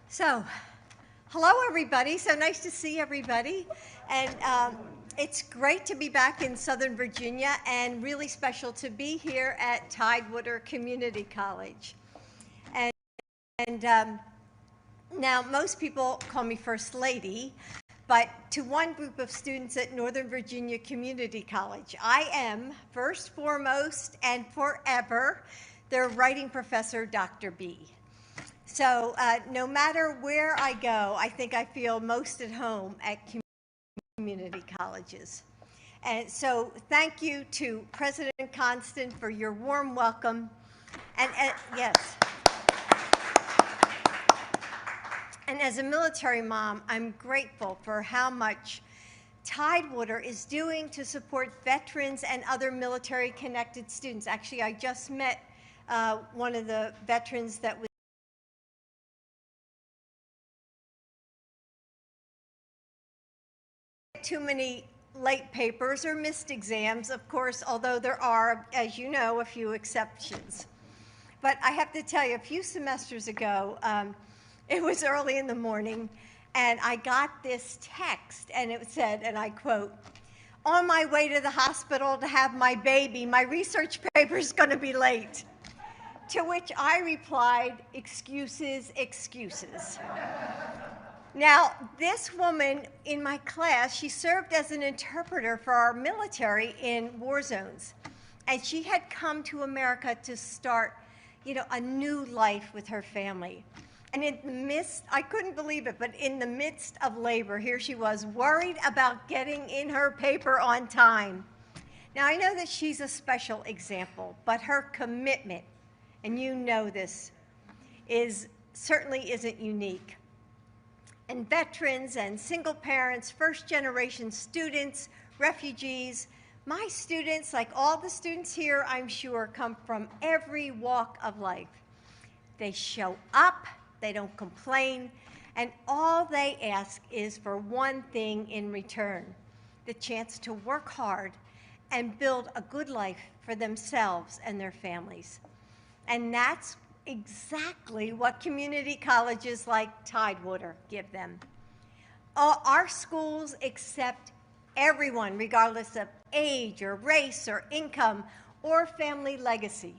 So, hello everybody. So nice to see everybody. And it's great to be back in Southern Virginia and really special to be here at Tidewater Community College. And now most people call me First Lady, but to one group of students at Northern Virginia Community College, I am first, foremost, and forever their writing professor, Dr. B. So no matter where I go, I think I feel most at home at community colleges. And so thank you to President Constant for your warm welcome. And yes. And as a military mom, I'm grateful for how much Tidewater is doing to support veterans and other military-connected students. Actually, I just met one of the veterans that was too many late papers or missed exams, of course, although there are, as you know, a few exceptions. But I have to tell you, a few semesters ago, it was early in the morning, and I got this text, and it said, and I quote, "On my way to the hospital to have my baby, my research paper's going to be late." To which I replied, "Excuses, excuses." Now, this woman in my class, she served as an interpreter for our military in war zones. And she had come to America to start, a new life with her family. And in the midst, I couldn't believe it, but in the midst of labor, here she was, worried about getting in her paper on time. Now, I know that she's a special example, but her commitment, and you know this, certainly isn't unique. And veterans and single parents, first-generation students, refugees, my students, like all the students here, I'm sure, come from every walk of life. They show up, they don't complain, and all they ask is for one thing in return: the chance to work hard and build a good life for themselves and their families. And that's exactly what community colleges like Tidewater give them. Our schools accept everyone, regardless of age or race or income or family legacy.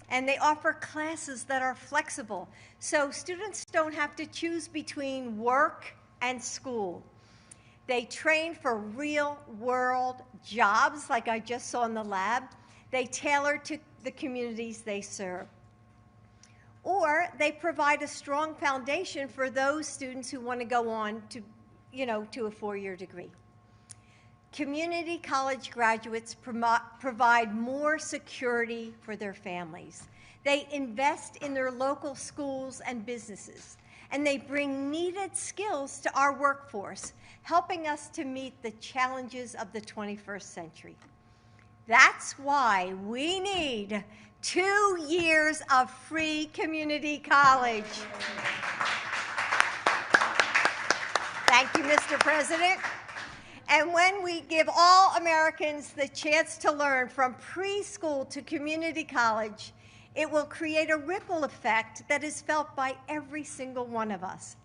And they offer classes that are flexible, so students don't have to choose between work and school. They train for real-world jobs, like I just saw in the lab. They tailor to the communities they serve. Or they provide a strong foundation for those students who want to go on to, to a four-year degree. Community college graduates provide more security for their families. They invest in their local schools and businesses, and they bring needed skills to our workforce, helping us to meet the challenges of the 21st century. That's why we need 2 years of free community college. Thank you, Mr. President. And when we give all Americans the chance to learn from preschool to community college, it will create a ripple effect that is felt by every single one of us.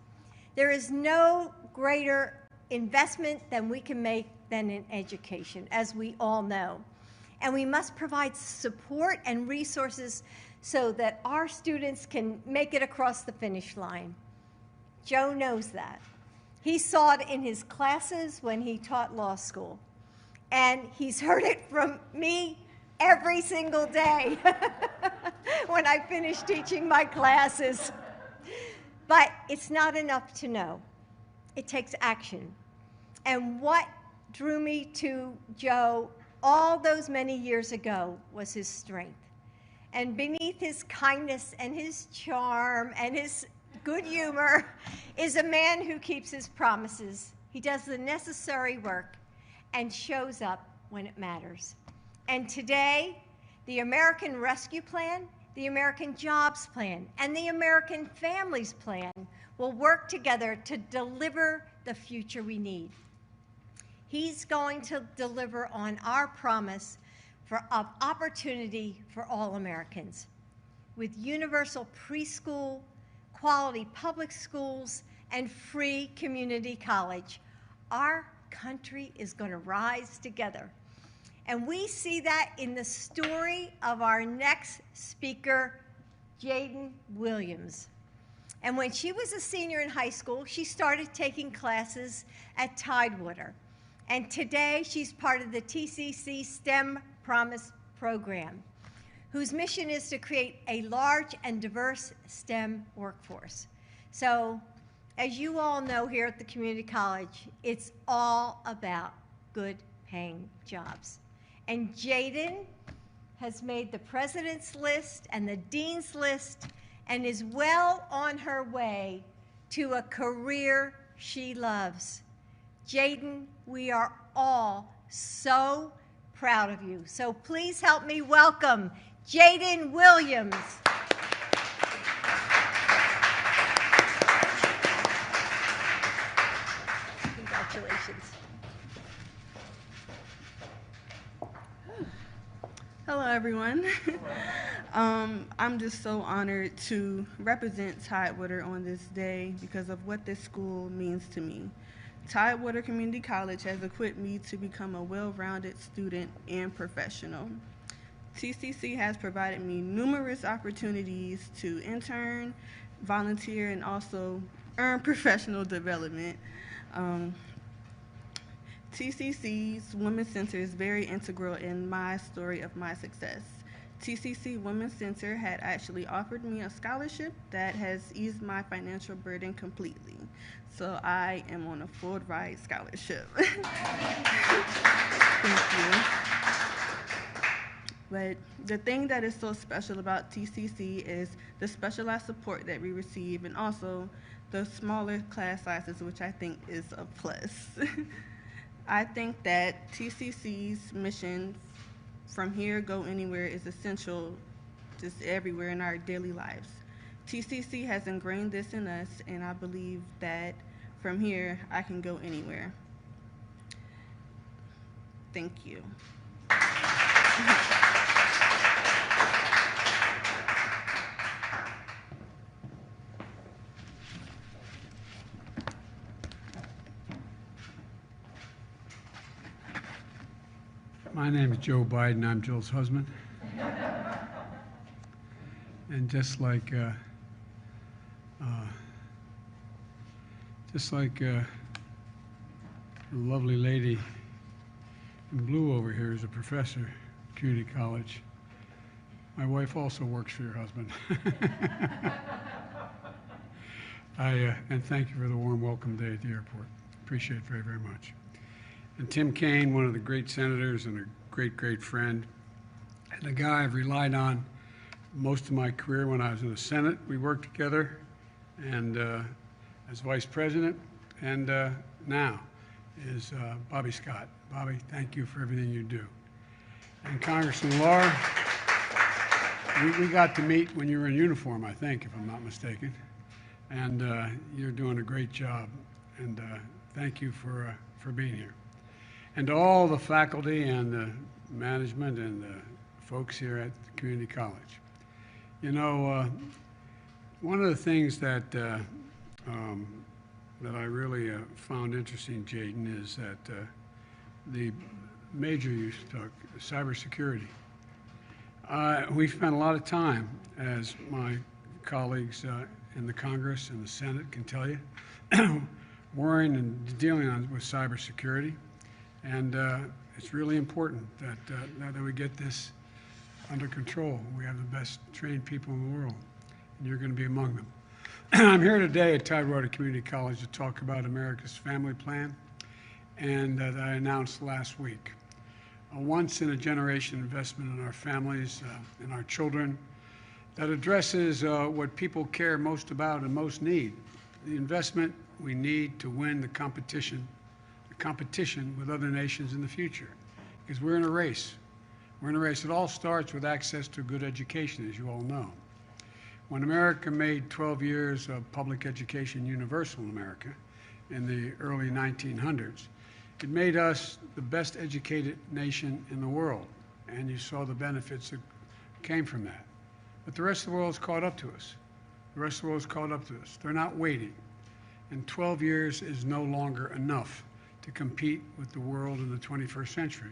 There is no greater investment than we can make than in education, as we all know. And we must provide support and resources so that our students can make it across the finish line. Joe knows that. He saw it in his classes when he taught law school. And he's heard it from me every single day when I finish teaching my classes. But it's not enough to know. It takes action. And what drew me to Joe all those many years ago was his strength. And beneath his kindness and his charm and his good humor is a man who keeps his promises. He does the necessary work and shows up when it matters. And today, the American Rescue Plan, the American Jobs Plan, and the American Families Plan will work together to deliver the future we need. He's going to deliver on our promise of opportunity for all Americans. with universal preschool, quality public schools, and free community college. Our country is going to rise together. And we see that in the story of our next speaker, Jaden Williams. And when she was a senior in high school, she started taking classes at Tidewater. And today, she's part of the TCC STEM Promise program, whose mission is to create a large and diverse STEM workforce. So, as you all know here at the community college, it's all about good paying jobs. And Jaden has made the president's list and the dean's list and is well on her way to a career she loves. Jaden, we are all so proud of you. So please help me welcome Jaden Williams. Congratulations. Hello, everyone. I'm just so honored to represent Tidewater on this day because of what this school means to me. Tidewater Community College has equipped me to become a well-rounded student and professional. TCC has provided me numerous opportunities to intern, volunteer, and also earn professional development. TCC's Women's Center is very integral in my story of my success. TCC Women's Center had actually offered me a scholarship that has eased my financial burden completely. So I am on a full ride scholarship. Thank you. But the thing that is so special about TCC is the specialized support that we receive and also the smaller class sizes, which I think is a plus. I think that TCC's mission, from here, go anywhere, is essential just everywhere in our daily lives. TCC has ingrained this in us, and I believe that from here, I can go anywhere. Thank you. My name is Joe Biden. I'm Jill's husband. And just like the lovely lady in blue over here is a professor at community college, my wife also works for your husband. And thank you for the warm welcome day at the airport. Appreciate it very, very much. And Tim Kaine, one of the great senators and a great, great friend, and a guy I've relied on most of my career when I was in the Senate. We worked together, and as vice president, and now is Bobby Scott. Bobby, thank you for everything you do. And Congressman Laura, we got to meet when you were in uniform, I think, if I'm not mistaken. And you're doing a great job, and thank you for being here. And to all the faculty and the management and the folks here at the community college. You know, one of the things that that I really found interesting, Jaden, is that the major you took, cybersecurity. We spent a lot of time, as my colleagues in the Congress and the Senate can tell you, worrying and dealing with cybersecurity. And it's really important that we get this under control. We have the best trained people in the world, and you're going to be among them. I'm here today at Tidewater Community College to talk about America's Family Plan, and that I announced last week. A once-in-a-generation investment in our families, in our children, that addresses what people care most about and most need. The investment we need to win the competition with other nations in the future, because we're in a race. We're in a race. It all starts with access to good education, as you all know. When America made 12 years of public education universal in America in the early 1900s, it made us the best educated nation in the world, and you saw the benefits that came from that. But the rest of the world's caught up to us. The rest of the world's caught up to us. They're not waiting. And 12 years is no longer enough to compete with the world in the 21st century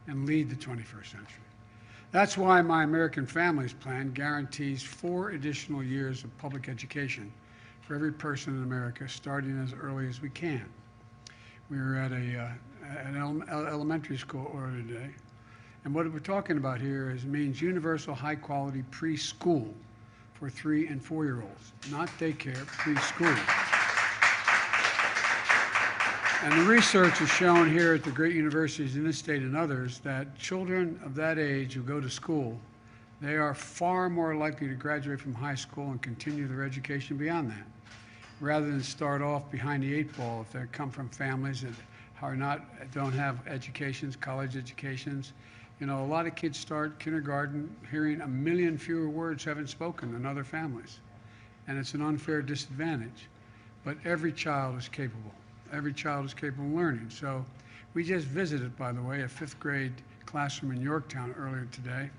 and lead the 21st century. That's why my American Families Plan guarantees 4 additional years of public education for every person in America, starting as early as we can. We were at an elementary school earlier today, and what we're talking about here means universal high-quality preschool for 3- and 4-year-olds, not daycare, preschool. And the research has shown here at the great universities in this state and others that children of that age who go to school, they are far more likely to graduate from high school and continue their education beyond that, rather than start off behind the 8 ball if they come from families that don't have educations, college educations. You know, a lot of kids start kindergarten hearing 1 million fewer words haven't spoken than other families, and it's an unfair disadvantage. But every child is capable. Every child is capable of learning. So we just visited, by the way, a 5th grade classroom in Yorktown earlier today,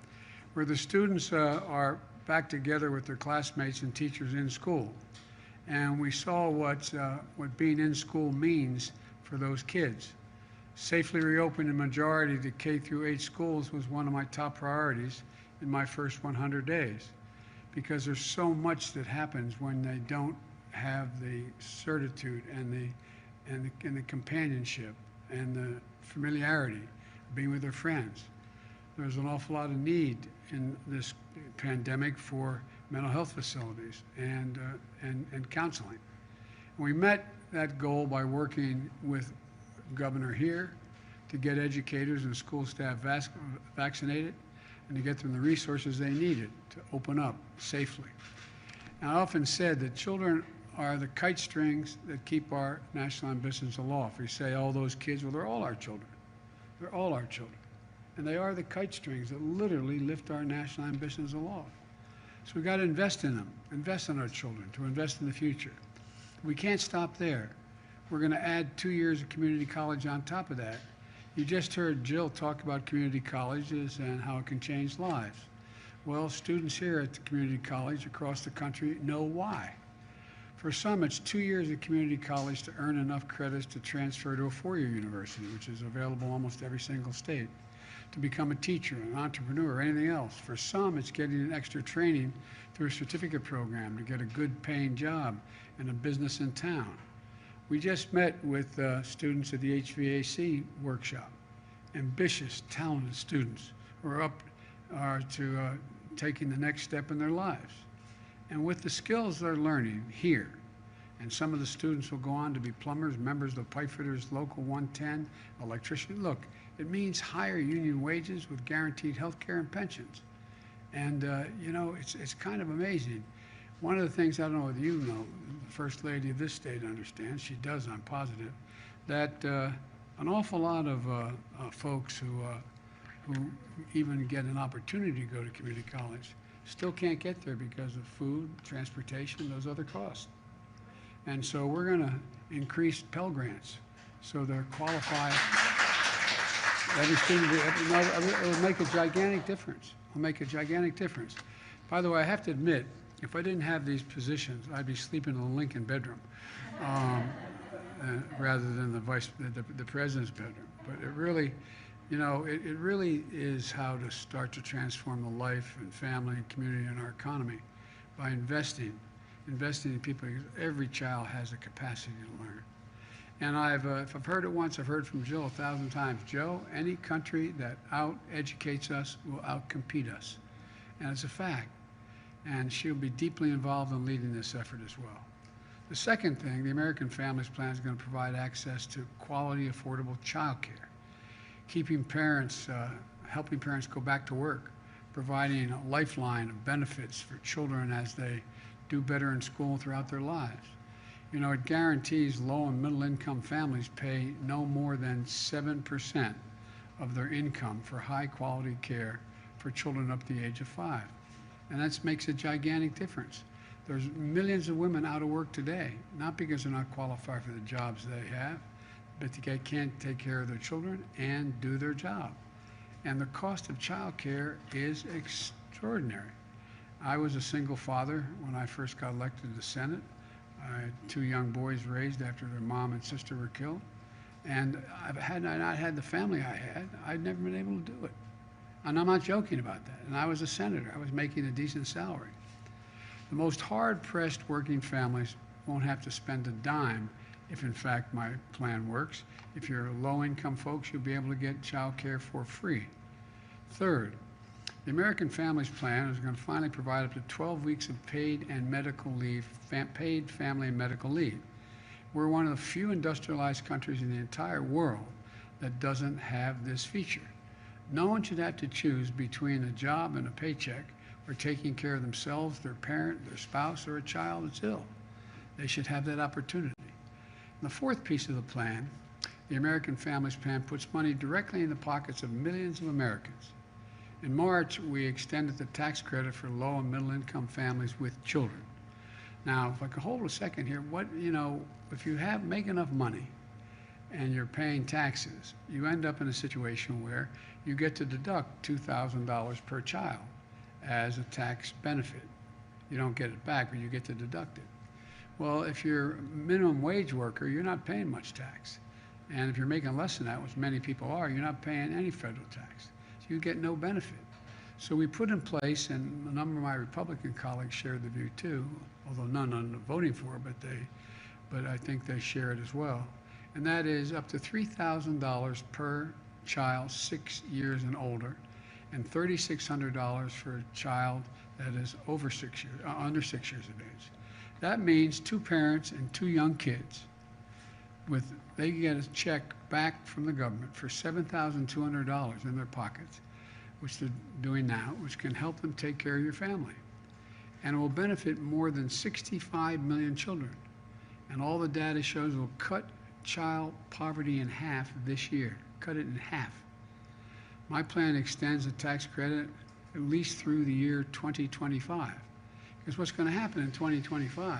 where the students are back together with their classmates and teachers in school. And we saw what being in school means for those kids. Safely reopening the majority of the K-8 schools was one of my top priorities in my first 100 days, because there's so much that happens when they don't have the certitude and the companionship and the familiarity of being with their friends. There's an awful lot of need in this pandemic for mental health facilities and counseling. We met that goal by working with the governor here to get educators and school staff vaccinated and to get them the resources they needed to open up safely. And I often said that children are the kite strings that keep our national ambitions aloft. We say all those kids, well, they're all our children. They're all our children. And they are the kite strings that literally lift our national ambitions aloft. So we've got to invest in them, invest in our children, to invest in the future. We can't stop there. We're going to add 2 years of community college on top of that. You just heard Jill talk about community colleges and how it can change lives. Well, students here at the community college across the country know why. For some, it's 2 years of community college to earn enough credits to transfer to a 4-year university, which is available almost every single state, to become a teacher, an entrepreneur, or anything else. For some, it's getting an extra training through a certificate program to get a good paying job in a business in town. We just met with students at the HVAC workshop, ambitious, talented students who are taking the next step in their lives. And with the skills they're learning here, and some of the students will go on to be plumbers, members of Pipe Fitters Local 110, electricians. Look, it means higher union wages with guaranteed health care and pensions. And, you know, it's kind of amazing. One of the things, I don't know whether you know, the First Lady of this state understands, she does, I'm positive, that an awful lot of folks who even get an opportunity to go to community college still can't get there because of food, transportation, those other costs. And so we're going to increase Pell Grants so they're qualified. Every student, it will make a gigantic difference. It'll make a gigantic difference. By the way, I have to admit, if I didn't have these positions, I'd be sleeping in the Lincoln bedroom rather than the president's bedroom. But it really, you know, it really is how to start to transform the life and family and community and our economy by investing in people. Every child has the capacity to learn. And if I've heard it once, I've heard from Jill 1,000 times. Joe, any country that out-educates us will out-compete us. And it's a fact. And she'll be deeply involved in leading this effort as well. The second thing, the American Families Plan is going to provide access to quality, affordable child care, keeping parents, helping parents go back to work, providing a lifeline of benefits for children as they do better in school throughout their lives. You know, it guarantees low and middle income families pay no more than 7% of their income for high quality care for children up to the age of 5. And that makes a gigantic difference. There's millions of women out of work today, not because they're not qualified for the jobs they have, but they can't take care of their children and do their job. And the cost of child care is extraordinary. I was a single father when I first got elected to the Senate. I had 2 young boys raised after their mom and sister were killed. And had I not had the family I had, I'd never been able to do it. And I'm not joking about that. And I was a senator. I was making a decent salary. The most hard-pressed working families won't have to spend a dime if, in fact, my plan works. If you're low-income folks, you'll be able to get child care for free. Third, the American Families Plan is going to finally provide up to 12 weeks of paid and medical leave, paid family and medical leave. We're one of the few industrialized countries in the entire world that doesn't have this feature. No one should have to choose between a job and a paycheck or taking care of themselves, their parent, their spouse, or a child that's ill. They should have that opportunity. And the fourth piece of the plan, the American Families Plan, puts money directly in the pockets of millions of Americans. In March, we extended the tax credit for low and middle income families with children. Now, if I could hold a second here, if you make enough money and you're paying taxes, you end up in a situation where you get to deduct $2,000 per child as a tax benefit. You don't get it back, but you get to deduct it. Well, if you're a minimum wage worker, you're not paying much tax. And if you're making less than that, which many people are, you're not paying any federal tax. So you get no benefit. So we put in place, and a number of my Republican colleagues share the view too, although none are voting for it, but I think they share it as well. And that is up to $3,000 per child 6 years and older, and $3,600 for a child that is over 6 years, under 6 years of age. That means 2 parents and 2 young kids, they get a check back from the government for $7,200 in their pockets, which they're doing now, which can help them take care of your family. And it will benefit more than 65 million children. And all the data shows it will cut child poverty in half this year, cut it in half. My plan extends the tax credit at least through the year 2025. Because what's going to happen in 2025,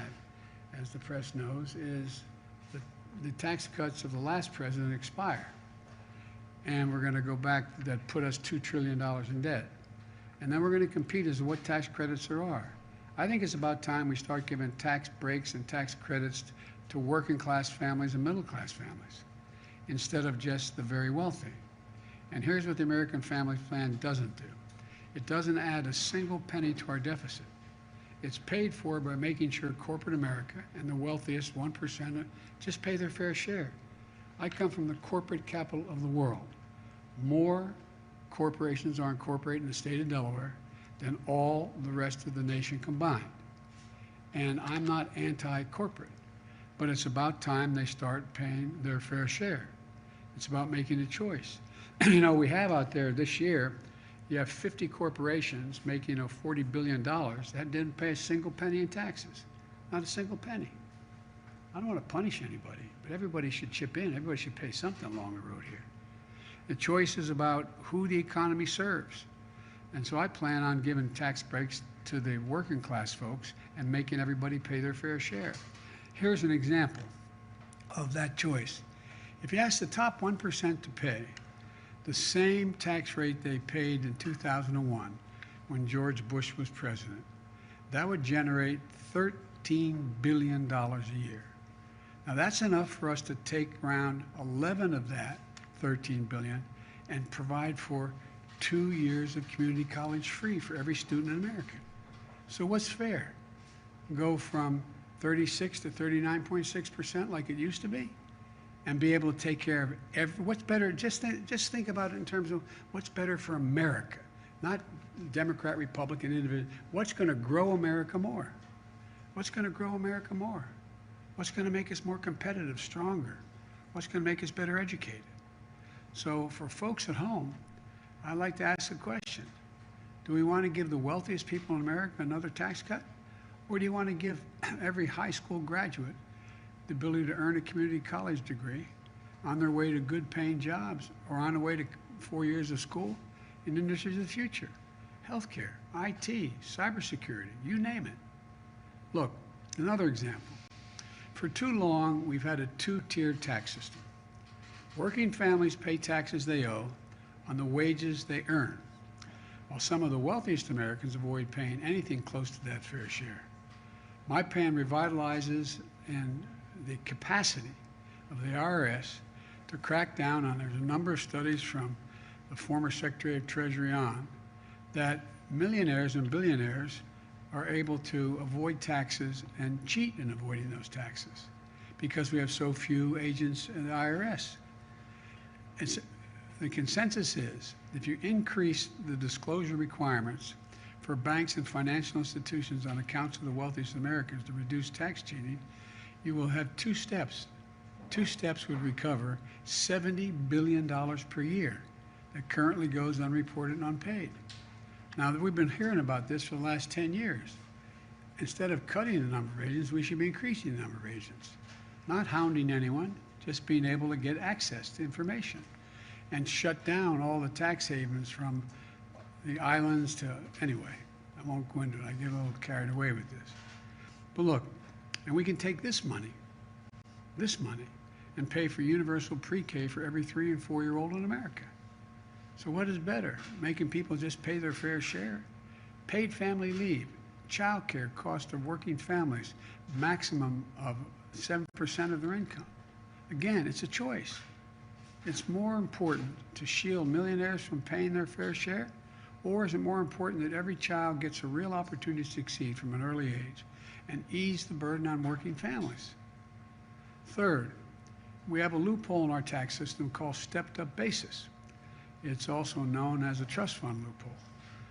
as the press knows, is the tax cuts of the last president expire. And we're going to go back, that put us $2 trillion in debt. And then we're going to compete as to what tax credits there are. I think it's about time we start giving tax breaks and tax credits to working class families and middle class families, instead of just the very wealthy. And here's what the American Family Plan doesn't do. It doesn't add a single penny to our deficit. It's paid for by making sure corporate America and the wealthiest 1% just pay their fair share. I come from the corporate capital of the world. More corporations are incorporated in the state of Delaware than all the rest of the nation combined. And I'm not anti-corporate, but it's about time they start paying their fair share. It's about making a choice. We have out there this year, you have 50 corporations making $40 billion that didn't pay a single penny in taxes, not a single penny. I don't want to punish anybody, but everybody should chip in. Everybody should pay something along the road here. The choice is about who the economy serves. And so I plan on giving tax breaks to the working class folks and making everybody pay their fair share. Here's an example of that choice. If you ask the top 1% to pay the same tax rate they paid in 2001 when George Bush was president, that would generate $13 billion a year. Now that's enough for us to take around 11 of that $13 billion and provide for 2 years of community college free for every student in America. So what's fair? Go from 36 to 39.6% like it used to be, and be able to take care of what's better. Just think about it in terms of what's better for America, not Democrat, Republican, individual. What's going to grow America more? What's going to grow America more? What's going to make us more competitive, stronger? What's going to make us better educated? So for folks at home, I'd like to ask a question. Do we want to give the wealthiest people in America another tax cut? Or do you want to give every high school graduate the ability to earn a community college degree on their way to good paying jobs or on their way to 4 years of school in industries of the future? Healthcare, IT, cybersecurity, you name it. Look, another example. For too long, we've had a 2-tiered tax system. Working families pay taxes they owe on the wages they earn, while some of the wealthiest Americans avoid paying anything close to that fair share. My plan revitalizes and the capacity of the IRS to crack down on. There's a number of studies from the former Secretary of Treasury on that millionaires and billionaires are able to avoid taxes and cheat in avoiding those taxes because we have so few agents in the IRS. The consensus is if you increase the disclosure requirements for banks and financial institutions on accounts of the wealthiest Americans to reduce tax cheating, you will have two steps. Two steps would recover $70 billion per year that currently goes unreported and unpaid. Now, we've been hearing about this for the last 10 years. Instead of cutting the number of agents, we should be increasing the number of agents. Not hounding anyone, just being able to get access to information and shut down all the tax havens from the islands to, anyway, I won't go into it. I get a little carried away with this. But look, and we can take this money, and pay for universal pre-K for every 3- and 4-year-old in America. So what is better? Making people just pay their fair share? Paid family leave, child care cost of working families, maximum of 7% of their income. Again, it's a choice. It's more important to shield millionaires from paying their fair share, or is it more important that every child gets a real opportunity to succeed from an early age and ease the burden on working families? Third, we have a loophole in our tax system called stepped-up basis. It's also known as a trust fund loophole.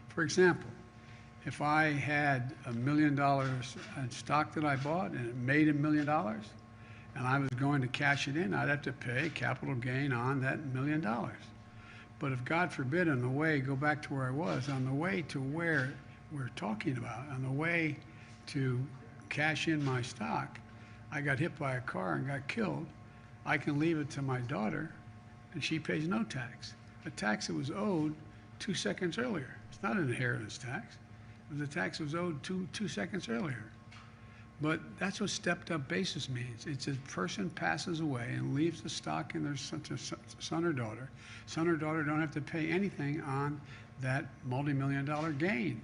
For example, if I had $1 million in stock that I bought and it made $1 million, and I was going to cash it in, I'd have to pay capital gain on that $1 million. But if, God forbid, on the way, go back to where I was, on the way to where we're talking about, on the way to cash in my stock, I got hit by a car and got killed, I can leave it to my daughter, and she pays no tax. A tax that was owed 2 seconds earlier. It's not an inheritance tax. It was a tax that was owed two seconds earlier. But that's what stepped-up basis means. It's a person passes away and leaves the stock in their son or daughter. Son or daughter don't have to pay anything on that multi-million-dollar gain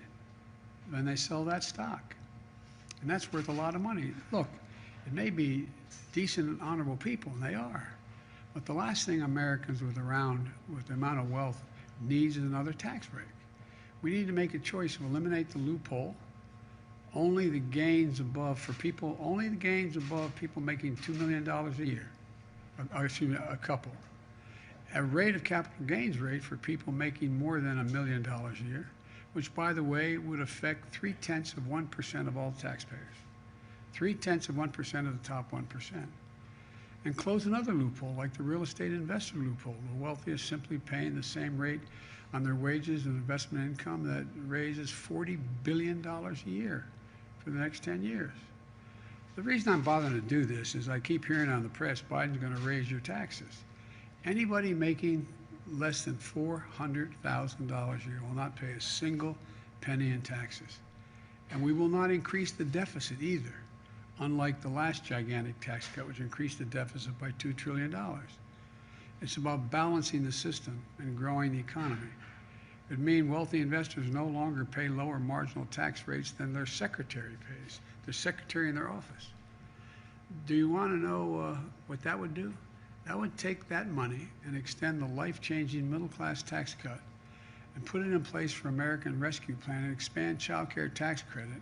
when they sell that stock. And that's worth a lot of money. Look, it may be decent and honorable people, and they are. But the last thing Americans with the amount of wealth needs is another tax break. We need to make a choice of eliminate the loophole. Only the gains above people making $2 million a year, a couple. A rate of capital gains rate for people making more than $1 million a year, which, by the way, would affect 0.3% of all taxpayers. 0.3% of the top 1%. And close another loophole, like the real estate investor loophole. The wealthiest simply paying the same rate on their wages and investment income that raises $40 billion a year for the next 10 years. The reason I'm bothering to do this is I keep hearing on the press, Biden's going to raise your taxes. Anybody making less than $400,000 a year will not pay a single penny in taxes. And we will not increase the deficit either, unlike the last gigantic tax cut, which increased the deficit by $2 trillion. It's about balancing the system and growing the economy. It would mean wealthy investors no longer pay lower marginal tax rates than their secretary pays, their secretary in their office. Do you want to know what that would do? That would take that money and extend the life-changing middle-class tax cut and put it in place for American Rescue Plan and expand child care tax credit.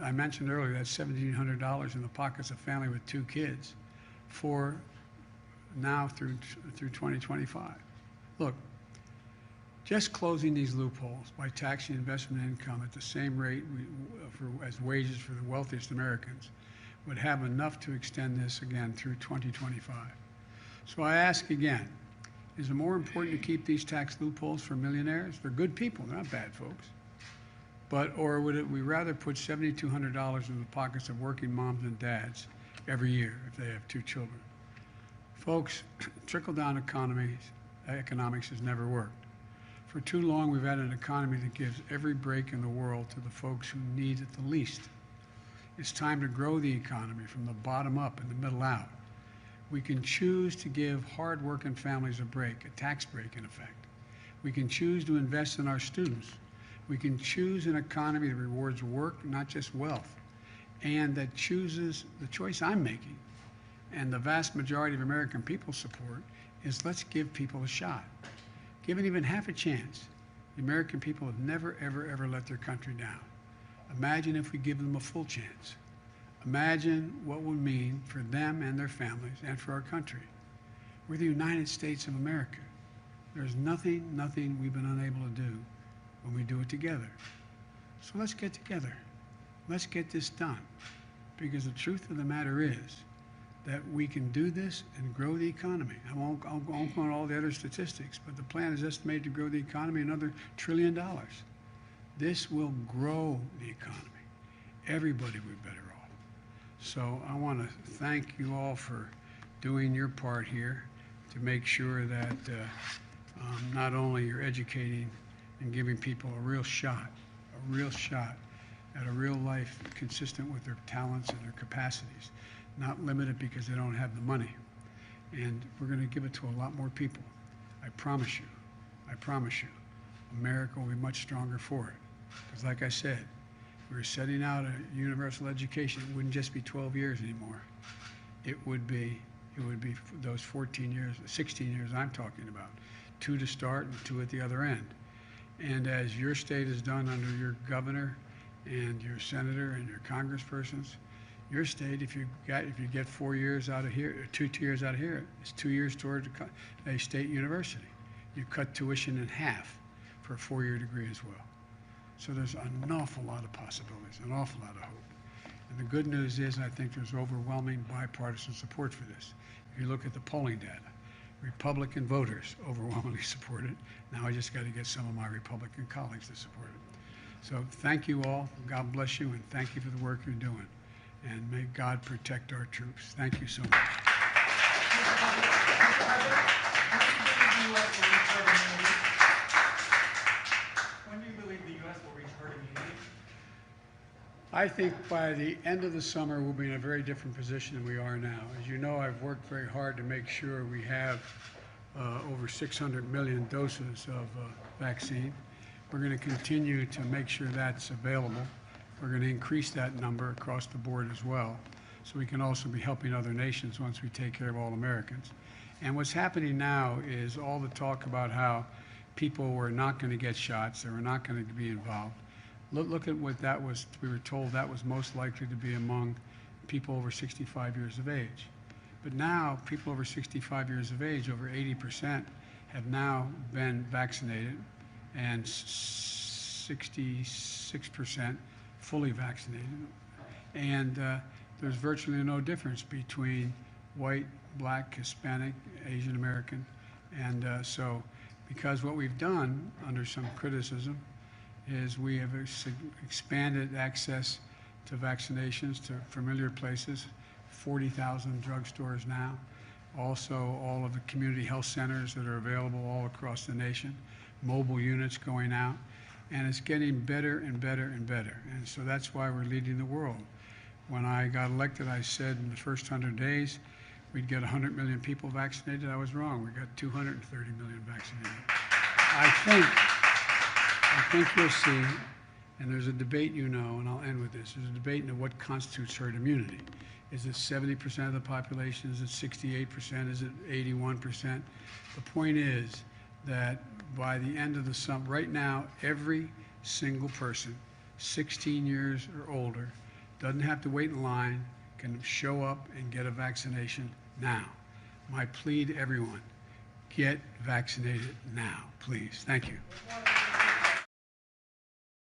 I mentioned earlier that's $1,700 in the pockets of a family with 2 kids for now through 2025. Look, just closing these loopholes by taxing investment income at the same rate as wages for the wealthiest Americans would have enough to extend this again through 2025. So I ask again, is it more important to keep these tax loopholes for millionaires? They're good people, they're not bad folks. Or would we rather put $7,200 in the pockets of working moms and dads every year if they have 2 children? Folks, trickle-down economics has never worked. For too long, we've had an economy that gives every break in the world to the folks who need it the least. It's time to grow the economy from the bottom up and the middle out. We can choose to give hard-working families a break, a tax break in effect. We can choose to invest in our students. We can choose an economy that rewards work, not just wealth, and that chooses the choice I'm making, and the vast majority of American people support, is let's give people a shot. Given even half a chance, the American people have never, ever, ever let their country down. Imagine if we give them a full chance. Imagine what it would mean for them and their families and for our country. We're the United States of America. There's nothing we've been unable to do when we do it together. So let's get together. Let's get this done. Because the truth of the matter is that we can do this and grow the economy. I won't go on all the other statistics, but the plan is estimated to grow the economy another $1 trillion. This will grow the economy. Everybody will be better off. So I want to thank you all for doing your part here to make sure that not only you're educating and giving people a real shot at a real life consistent with their talents and their capacities, not limited because they don't have the money. And we're going to give it to a lot more people. I promise you, America will be much stronger for it. Because like I said, we were setting out a universal education. It wouldn't just be 12 years anymore. It would be those 14 years, 16 years I'm talking about. 2 to start and 2 at the other end. And as your state has done under your governor and your senator and your congresspersons, your state, if you get 4 years out of here, 2 years out of here, it's 2 years toward a state university. You cut tuition in half for a 4-year degree as well. So there's an awful lot of possibilities, an awful lot of hope. And the good news is I think there's overwhelming bipartisan support for this. If you look at the polling data, Republican voters overwhelmingly support it. Now I just got to get some of my Republican colleagues to support it. So thank you all. God bless you, and thank you for the work you're doing. And may God protect our troops. Thank you so much. When do you believe the U.S. will reach herd immunity? I think by the end of the summer, we'll be in a very different position than we are now. As you know, I've worked very hard to make sure we have over 600 million doses of vaccine. We're going to continue to make sure that's available. We're going to increase that number across the board as well, so we can also be helping other nations once we take care of all Americans. And what's happening now is all the talk about how people were not going to get shots, they were not going to be involved. Look at what that was. We were told that was most likely to be among people over 65 years of age. But now, people over 65 years of age, over 80%, have now been vaccinated, and 66% fully vaccinated. And there's virtually no difference between white, black, Hispanic, Asian American. And so, because what we've done under some criticism is we have expanded access to vaccinations to familiar places, 40,000 drugstores now. Also, all of the community health centers that are available all across the nation, mobile units going out, and it's getting better and better and better. And so that's why we're leading the world. When I got elected, I said in the first 100 days, we'd get 100 million people vaccinated. I was wrong. We got 230 million vaccinated. I think you'll see, and there's a debate, you know, and I'll end with this. There's a debate into what constitutes herd immunity. Is it 70% of the population? Is it 68%? Is it 81%? The point is that by the end of the summer, right now, every single person 16 years or older doesn't have to wait in line, can show up and get a vaccination now. My plea to everyone, get vaccinated now, please. Thank you.